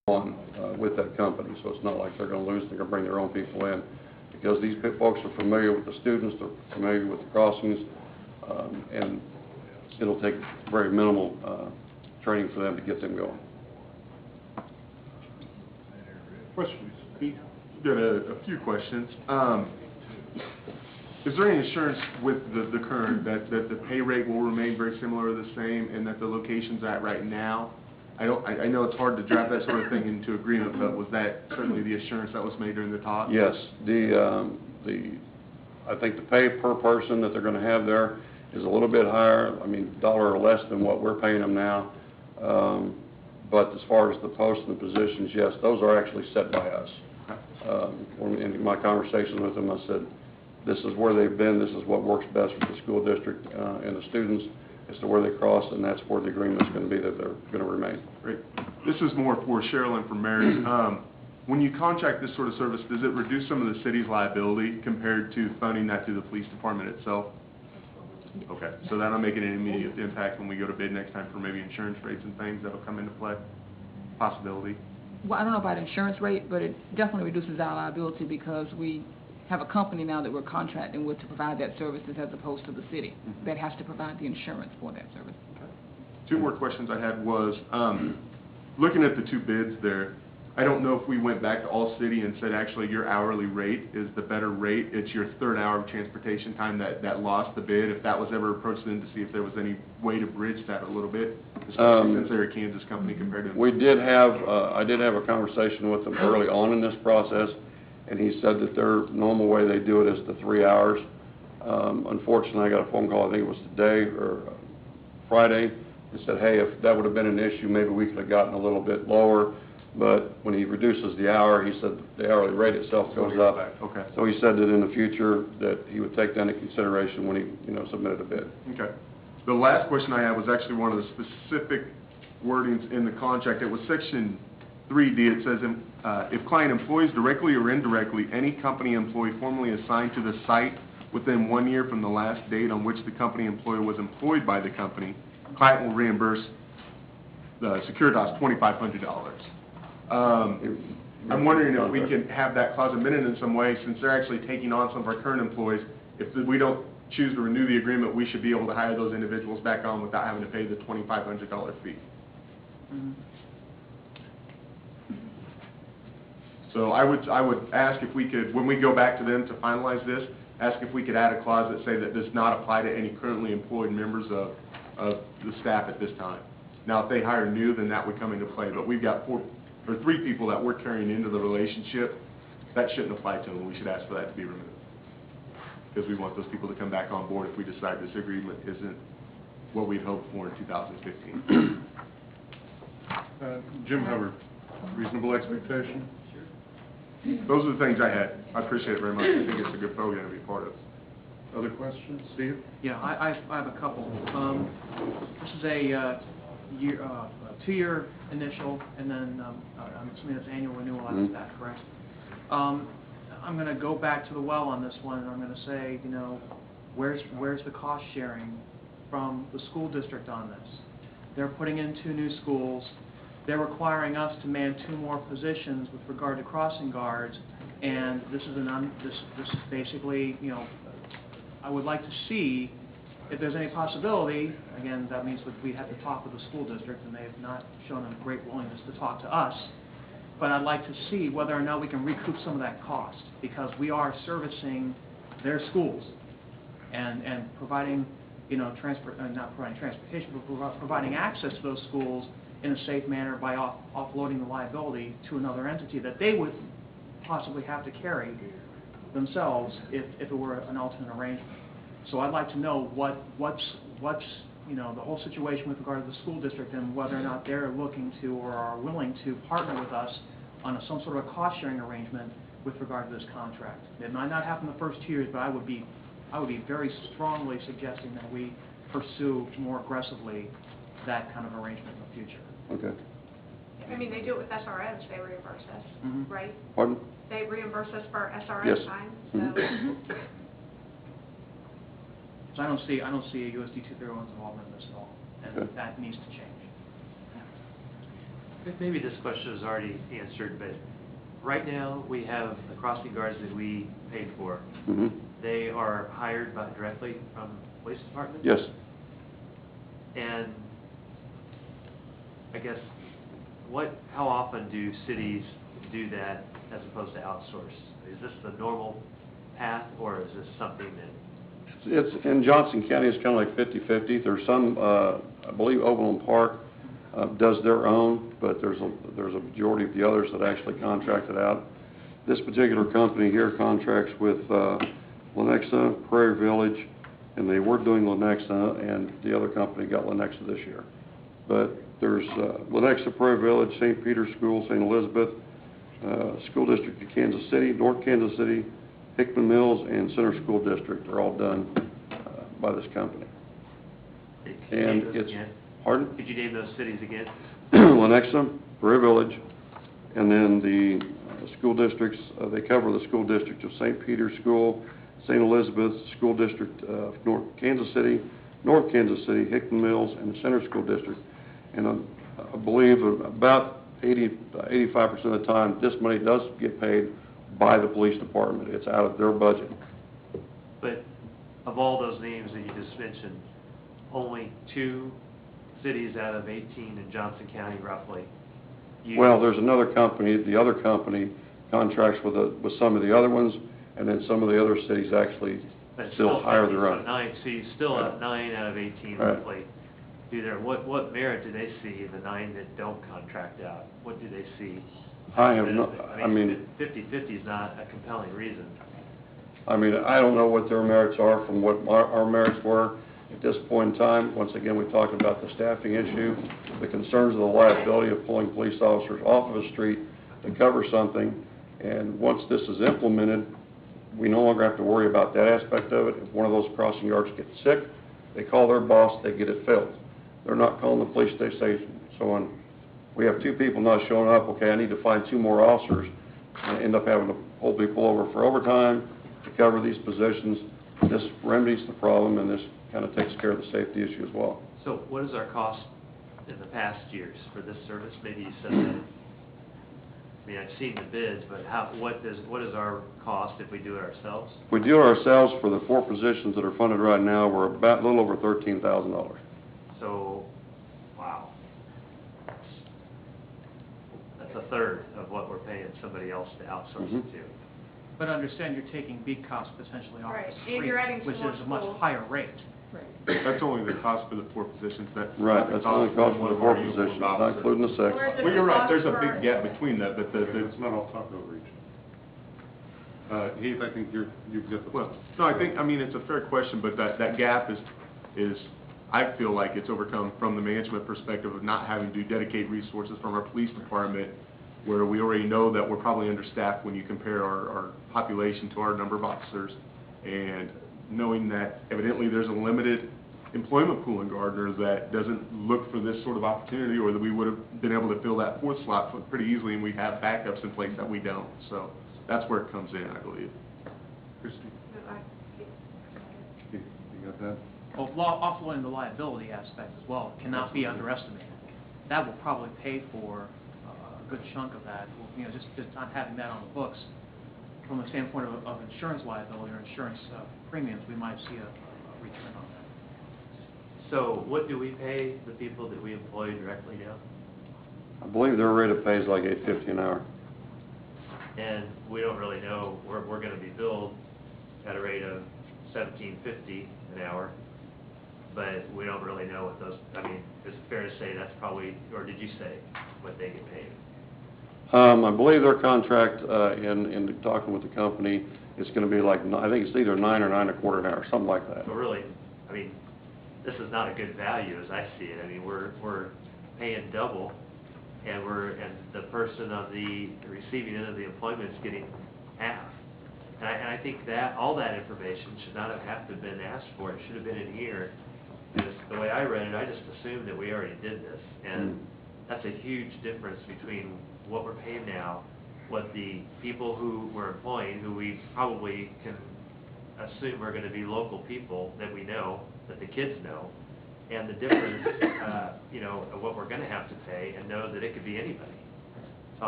on with that company. So it's not like they're going to lose, they're going to bring their own people in. Because these folks are familiar with the students, they're familiar with the crossings, and it'll take very minimal training for them to get them going. Questions? Pete? Got a few questions. Is there any assurance with the current that the pay rate will remain very similar or the same, and that the location's at right now? I know it's hard to draft that sort of thing into agreement, but was that certainly the assurance that was made during the talk? Yes, I think the pay per person that they're going to have there is a little bit higher. I mean, dollar or less than what we're paying them now. But as far as the posts and the positions, yes, those are actually set by us. In my conversation with them, I said, this is where they've been, this is what works best for the school district and the students as to where they cross, and that's where the agreement's going to be, that they're going to remain. Great. This is more for Cheryl and for Mary. When you contract this sort of service, does it reduce some of the city's liability compared to funding that through the police department itself? Okay, so that'll make an immediate impact when we go to bid next time for maybe insurance rates and things that'll come into play? Possibility? Well, I don't know about insurance rate, but it definitely reduces our liability because we have a company now that we're contracting with to provide that services as opposed to the city that has to provide the insurance for that service. Okay. Two more questions I had was, looking at the two bids there, I don't know if we went back to All City and said actually your hourly rate is the better rate. It's your third hour of transportation time that lost the bid. If that was ever approached them to see if there was any way to bridge that a little bit, especially since they're a Kansas company compared to... We did have, I did have a conversation with them early on in this process, and he said that their normal way they do it is the 3 hours. Unfortunately, I got a phone call, I think it was today or Friday, and said, hey, if that would have been an issue, maybe we could have gotten a little bit lower. But when he reduces the hour, he said the hourly rate itself goes up. Okay. So he said that in the future that he would take that into consideration when he submitted a bid. Okay. The last question I had was actually one of the specific wordings in the contract. It was section 3D. It says, if client employs directly or indirectly any company employee formerly assigned to the site within 1 year from the last date on which the company employee was employed by the company, client will reimburse the Securitas $2,500. I'm wondering if we can have that clause amended in some way, since they're actually taking on some of our current employees. If we don't choose to renew the agreement, we should be able to hire those individuals back on without having to pay the $2,500 fee. So I would ask if we could, when we go back to them to finalize this, ask if we could add a clause that say that does not apply to any currently employed members of the staff at this time. Now, if they hire new, then that would come into play. But we've got 3 people that we're carrying into the relationship. That shouldn't apply to them. We should ask for that to be removed, because we want those people to come back on board if we decide this agreement isn't what we'd hoped for in 2015. Jim, have a reasonable expectation? Those are the things I had. I appreciate it very much. I think it's a good program to be part of. Other questions? Steve? Yeah, I have a couple. This is a 2-year initial, and then I'm assuming it's annual renewal after that, correct? I'm going to go back to the well on this one, and I'm going to say, where's the cost sharing from the school district on this? They're putting in 2 new schools. They're requiring us to man 2 more positions with regard to crossing guards, and this is this is basically, I would like to see if there's any possibility. Again, that means that we have to talk with the school district, and they have not shown a great willingness to talk to us. But I'd like to see whether or not we can recoup some of that cost, because we are servicing their schools and providing, not providing transportation, but providing access to those schools in a safe manner by offloading the liability to another entity that they would possibly have to carry themselves if it were an alternate arrangement. So I'd like to know what's the whole situation with regard to the school district, and whether or not they're looking to or are willing to partner with us on some sort of a cost-sharing arrangement with regard to this contract. It might not happen the first 2 years, but I would be very strongly suggesting that we pursue more aggressively that kind of arrangement in the future. Okay. I mean, they do it with SROs. They reimburse us, right? Pardon? They reimburse us for SRO Yes. time. So. So I don't see a USD 231's involvement in this at all, and that needs to change. Maybe this question is already answered, but right now, we have the crossing guards that we paid for. Mhm. They are hired directly from the police department? Yes. And I guess, how often do cities do that as opposed to outsource? Is this the normal path, or is this something that, It's, in Johnson County, it's kind of like 50/50. There's some, I believe Overland Park does their own, but there's a majority of the others that actually contract it out. This particular company here contracts with Lenexa, Prairie Village, and they were doing Lenexa, and the other company got Lenexa this year. But there's Lenexa, Prairie Village, St. Peter's School, St. Elizabeth, School District of Kansas City, North Kansas City, Hickman Mills, and Center School District are all done by this company. could you And name those it's, again? pardon? Could you name those cities again? Lenexa, Prairie Village, and then the school districts, they cover the school district of St. Peter's School, St. Elizabeth, School District of North Kansas City, Hickman Mills, and the Center School District. And I believe about 85% of the time, this money does get paid by the police department. It's out of their budget. But of all those names that you just mentioned, only 2 cities out of 18 in Johnson County roughly. Well, there's another company, the other company contracts with some of the other ones, and then some of the other cities actually But still hire their own. So you still have 9 out of 18 Right. roughly do their, what merit do they see in the 9 that don't contract out? What do they see? I have no, I mean, 50/50 is not a compelling reason. I don't know what their merits are from what our merits were at this point in time. Once again, we talked about the staffing issue, the concerns of the liability of pulling police officers off of a street to cover something. And once this is implemented, we no longer have to worry about that aspect of it. If one of those crossing guards gets sick, they call their boss, they get it filled. They're not calling the police station. So when we have 2 people not showing up, okay, I need to find 2 more officers, and end up having to pull people over for overtime to cover these positions. This remedies the problem, and this kind of takes care of the safety issue as well. So what is our cost in the past years for this service? Maybe you said that. I mean, I've seen the bids, but what is our cost if we do it ourselves? If we do it ourselves for the 4 positions that are funded right now, we're about a little over $13,000. So, wow. That's a third of what we're paying somebody else to outsource it Mhm. to. But understand, you're taking beat costs potentially off Right, the and street, you're adding which some more is a much schools. higher rate. Right. That's only the cost for the 4 positions. That's Right, not the that's only cost for one the of 4 our uniformed positions, not officers. including the 6. Where's the Well, you're right, cost there's a for- big gap between that, but Let's not all talk over each other. Heath, I think you've got the... well, no, I think, it's a fair question, but that gap is, I feel like it's overcome from the management perspective of not having to dedicate resources from our police department, where we already know that we're probably understaffed when you compare our population to our number of officers, and knowing that evidently there's a limited employment pool in Gardner that doesn't look for this sort of opportunity, or that we would have been able to fill that 4th slot pretty easily, and we have backups in place that we don't. So that's where it comes in, I believe. Christie, No, you got that? Well, offloading the liability aspect as well cannot be underestimated. That will probably pay for a good chunk of that, just not having that on the books. From the standpoint of insurance liability or insurance premiums, we might see a return on that. So what do we pay the people that we employ directly now? I believe their rate of pay is like $8.50 an hour. And we don't really know, we're going to be billed at a rate of $17.50 an hour, but we don't really know what those, is it fair to say that's probably, or did you say what they get paid? I believe their contract, in talking with the company, is going to be like, I think it's either 9 or 9.25 an hour, something like that. So really, this is not a good value as I see it. We're paying double, and the person on the receiving end of the employment is getting half. And I think that all that information should not have to been asked for. It should have been in here. Because the way I read it, I just assumed that we already did this, and that's a huge difference between what we're paying now, what the people who we're employing, who we probably can assume are going to be local people that we know, that the kids know, and the difference, you know, of what we're gonna have to pay, and know that it could be anybody. So